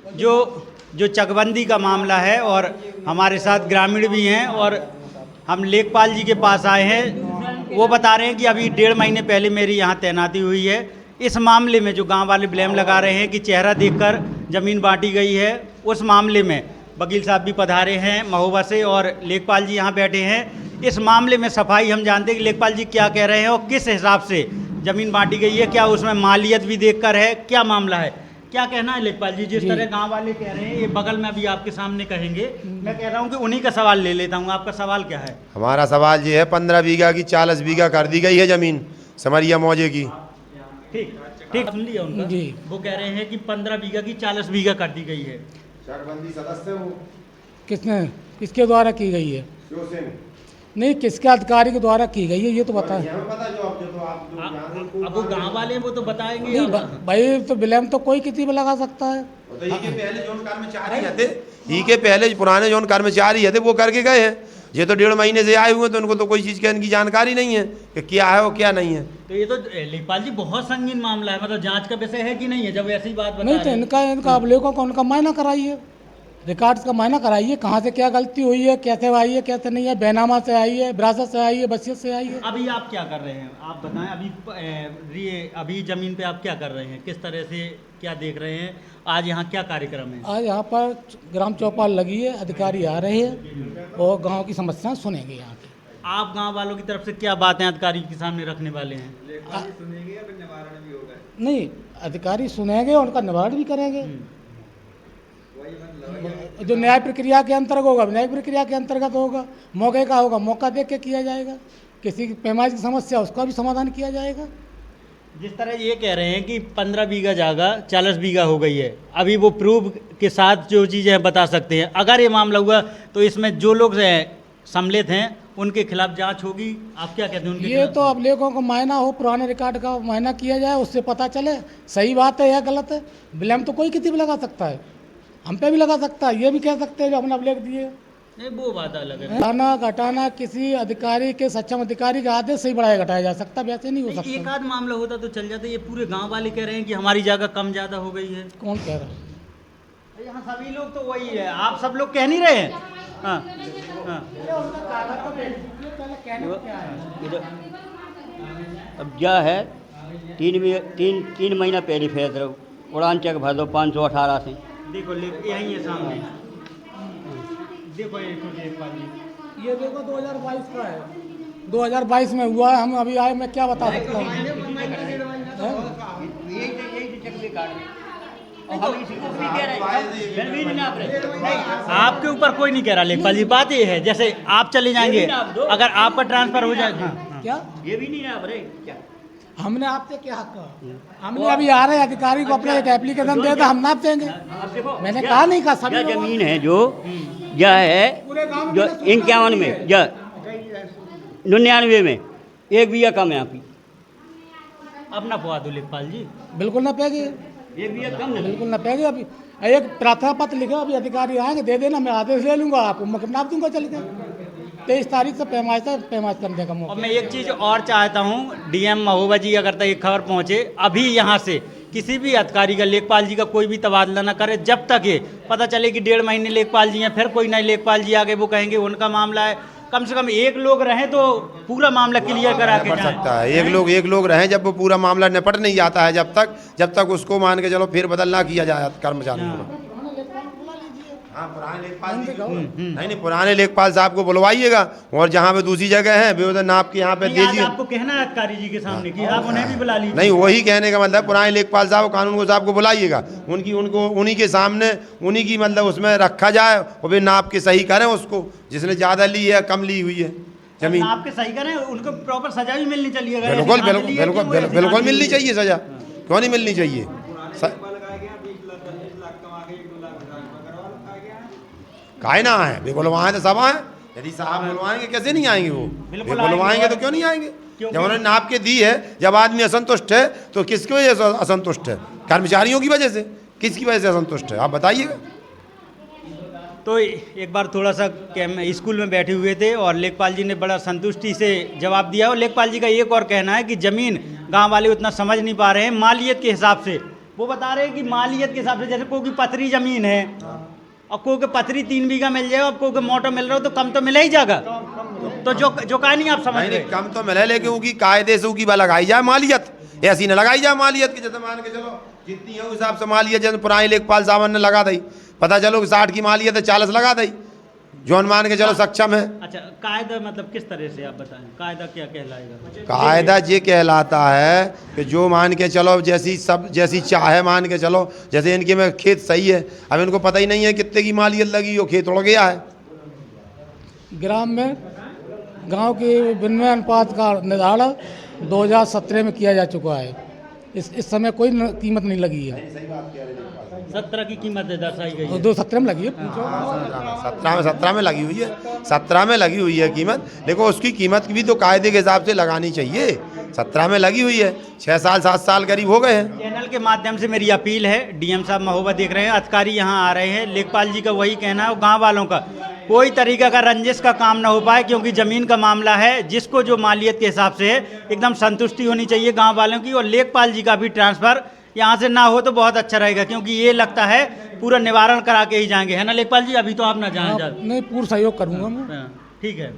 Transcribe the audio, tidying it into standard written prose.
जो जो चकबंदी का मामला है, और हमारे साथ ग्रामीण भी हैं और हम लेखपाल जी के पास आए हैं। वो बता रहे हैं कि अभी 1.5 महीने पहले मेरी यहाँ तैनाती हुई है। इस मामले में जो गांव वाले ब्लेम लगा रहे हैं कि चेहरा देखकर ज़मीन बांटी गई है, उस मामले में वकील साहब भी पधारे हैं महोबा से और लेखपाल जी यहाँ बैठे हैं। इस मामले में सफाई हम जानते हैं कि लेखपाल जी क्या कह रहे हैं और किस हिसाब से ज़मीन बांटी गई है, क्या उसमें मालियत भी देखकर है, क्या मामला है, क्या कहना है लेखपाल जी? जिस तरह गांव वाले कह रहे हैं, ये बगल में अभी आपके सामने कहेंगे, मैं कह रहा हूं कि उन्हीं का सवाल ले लेता हूं। आपका सवाल क्या है? हमारा सवाल ये है, 15 बीघा की 40 बीघा कर दी गई है ज़मीन समरिया मौजे की। ठीक ठीक, सुन लिया उनका जी। वो कह रहे हैं कि 15 बीघा की 40 बीघा कर दी गई है। चकबंदी सदस्य वो किसने, किसके द्वारा की गई है? नहीं, किसके अधिकारी के द्वारा की गई है ये तो बताएं। अब वो गांव वाले हैं, वो तो बताएंगे। नहीं भाई, तो ब्लेम तो कोई किसी पे लगा सकता है। तो ही के पहले जोन कर्मचारी थे, ही के पहले पुराने जोन कर्मचारी थे, वो करके गए हैं। ये तो 1.5 महीने से आए हुए हैं, तो उनको तो कोई चीज़ की इनकी जानकारी नहीं है कि क्या है और क्या नहीं है। तो ये तो लेखपाल जी बहुत संगीन मामला है, मतलब जांच का विषय है कि नहीं है? जब ऐसी बात बता नहीं तो इनका अभिलेखों का उनका मायना कराइए, रिकॉर्ड्स का मायना कराइए, कहाँ से क्या गलती हुई है, कैसे आई है, कैसे नहीं है, बेनामा से आई है, विरासत से आई है, वसीयत से आई है। अभी आप क्या कर रहे हैं, आप बताएं। अभी ज़मीन पे आप क्या कर रहे हैं, किस तरह से क्या देख रहे हैं? आज यहाँ क्या कार्यक्रम है? आज यहाँ पर ग्राम चौपाल लगी है, अधिकारी आ रहे हैं और गाँव की समस्याएं सुनेंगे यहाँ की। आप गांव वालों की तरफ से क्या बातें अधिकारी के सामने रखने वाले हैं? सुनेंगे या फिर निवारण भी होगा? नहीं, अधिकारी सुनेंगे, उनका निवारण भी करेंगे। जो न्याय प्रक्रिया के अंतर्गत होगा, न्याय प्रक्रिया के अंतर्गत होगा, मौके का होगा, मौका देख के किया जाएगा। किसी की पैमाइश की समस्या, उसका भी समाधान किया जाएगा। जिस तरह ये कह रहे हैं कि 15 बीघा जगह 40 बीघा हो गई है, अभी वो प्रूफ के साथ जो चीज़ें बता सकते हैं। अगर ये मामला हुआ तो इसमें जो लोग सम्मिलित हैं उनके खिलाफ जांच होगी। आप क्या कहते हैं उनके ये तो अभिलेखों का मायना हो, पुराने रिकॉर्ड का मायना किया जाए, उससे पता चले सही बात है या गलत है। ब्लेम तो कोई किसी पे लगा सकता है, हम पे भी लगा सकता है, ये भी कह सकते हैं जो हमने अभिलेख दिए। नहीं, वो बात अलग है। बढ़ाना घटाना किसी अधिकारी के, सक्षम अधिकारी के आदेश से ही बढ़ाया घटाया जा सकता, वैसे नहीं हो सकता। एक आध मामला होता तो चल जाता। ये पूरे गांव वाले कह रहे हैं कि हमारी जगह कम ज़्यादा हो गई है। कौन कह रहा है? यहाँ सभी लोग तो वही है, आप सब लोग कह नहीं रहे हैं। हाँ हाँ, अब क्या है, 3 महीना पहले फैसला उड़ान चेक भर दो 518 से। देखो यही है सामने, देखो ये देखो 2022 का है, 2022 में हुआ है। हम अभी आए, मैं क्या बता सकता हूँ। आपके ऊपर कोई नहीं कह रहा लेखपाल जी। बात ये है, जैसे आप चले जाएंगे, अगर आपका ट्रांसफर हो जाएगा। क्या ये भी नहीं नाप रहे क्या? हमने आपसे क्या कहा? हमने अभी आ रहे अधिकारी को अपना एक एप्लीकेशन दिया था, हम नाप देंगे। मैंने कहा नहीं, कहा सभी जमीन है जो यह है, जो 51 में, यह 99 में 1 बीघा कम है आपकी। अब ना पवा दो लेखपाल जी, बिल्कुल ना पेगे, 1 बीघा कम है, बिल्कुल ना पेगे। अभी एक प्रार्थना पत्र लिखो, अभी अधिकारी आएंगे, दे देना, मैं आदेश ले लूंगा, आपको मैं नाप दूंगा चल के। 23 तारीख से पैमाइश करने का मौका। और मैं एक चीज़ और चाहता हूँ, डीएम महोबा जी अगर तक एक खबर पहुँचे, अभी यहाँ से किसी भी अधिकारी का, लेखपाल जी का कोई भी तबादला ना करे जब तक ये पता चले कि 1.5 महीने लेखपाल जी हैं, फिर कोई नए लेखपाल जी आगे वो कहेंगे उनका मामला है। कम से कम एक लोग रहें तो पूरा मामला क्लियर करा के जाएं। सकता है एक लोग रहें, जब वो पूरा मामला निपट नहीं जाता है, जब तक उसको मान के चलो फिर बदल ना किया जाए कर्मचारियों को। हाँ, पुराने लेखपाल नहीं, पुराने लेखपाल साहब को बुलवाइएगा, और जहाँ पे दूसरी जगह है वे उधर नाप के यहाँ पे दीजिए। आपको कहना है अधिकारी जी के सामने कि आप उन्हें भी बुला लीजिए। नहीं, वही कहने का मतलब, पुराने लेखपाल साहब, कानून को साहब को बुलाइएगा, उन्हीं के सामने उन्हीं की मतलब उसमें रखा जाए, और वे नाप के सही करें उसको, जिसने ज़्यादा ली है कम ली हुई है जमीन। नाप के सही करें, उनको प्रॉपर सजा भी मिलनी चाहिए। बिल्कुल बिल्कुल बिल्कुल बिल्कुल मिलनी चाहिए सजा, क्यों नहीं मिलनी चाहिए? काहे ना है, वे बुलवाएं तो सब आए। यदि साहब बुलवाएंगे कैसे नहीं आएंगे? वो बुलवाएंगे तो क्यों नहीं आएंगे? जब उन्होंने नाप के दी है, जब आदमी असंतुष्ट है तो किसकी वजह से असंतुष्ट है? कर्मचारियों की वजह से? किसकी वजह से असंतुष्ट है, आप बताइएगा। तो एक बार थोड़ा सा स्कूल में बैठे हुए थे और लेखपाल जी ने बड़ा संतुष्टि से जवाब दिया। और लेखपाल जी का एक और कहना है कि ज़मीन गांव वाले उतना समझ नहीं पा रहे हैं, मालियत के हिसाब से वो बता रहे हैं कि मालियत के हिसाब से, जैसे कोई की पथरी ज़मीन है और कोई के पथरी 3 बीघा मिल जाए और कोई के मोटो मिल रहा हो तो कम तो मिला ही जाएगा। तो जो कहानी आप समझ रहे नहीं, कम तो मिले, लेकिन उनकी कायदे से उनकी लगाई जाए मालियत, ऐसी न लगाई जाए मालियत की। जैसे मान के चलो जितनी है उस हिसाब से मालियत, जैसे पुराने लेखपाल साहब ने लगा दी, पता चलो कि 60 की मालियत है 40 लगा दी, जोन मान के चलो सक्षम है। अच्छा, कायदा मतलब किस तरह से आप बताएं, कायदा क्या कहलाएगा? कायदा ये कहलाता है कि जो मान के चलो जैसी चाहे मान के चलो, जैसे इनके में खेत सही है, अब इनको पता ही नहीं है कितने की मालियत लगी, वो खेत उड़ गया है। ग्राम में गांव के विनिमय अनुपात का निर्धारण 2017 में किया जा चुका है। इस समय कोई कीमत नहीं लगी है। 17 की कीमत दर्शाई गई है। 2017 में लगी है, पूछो। 17 में लगी हुई है, 17 में लगी हुई है कीमत, लेकिन उसकी कीमत भी तो कायदे के हिसाब से लगानी चाहिए। 17 में लगी हुई है, 6 साल 7 साल करीब हो गए हैं। चैनल के माध्यम से मेरी अपील है, डीएम साहब महोबा देख रहे हैं, अधिकारी यहाँ आ रहे हैं, लेखपाल जी का वही कहना है, गांव वालों का कोई तरीका का रंजिश का काम ना हो पाए, क्योंकि ज़मीन का मामला है, जिसको जो मालियत के हिसाब से है एकदम संतुष्टि होनी चाहिए गांव वालों की। और लेखपाल जी का भी ट्रांसफ़र यहाँ से ना हो तो बहुत अच्छा रहेगा, क्योंकि ये लगता है पूरा निवारण करा के ही जाएंगे, है ना लेखपाल जी? अभी तो आप ना जाएं। नहीं, पूर्ण सहयोग करूँगा मैं। ठीक है।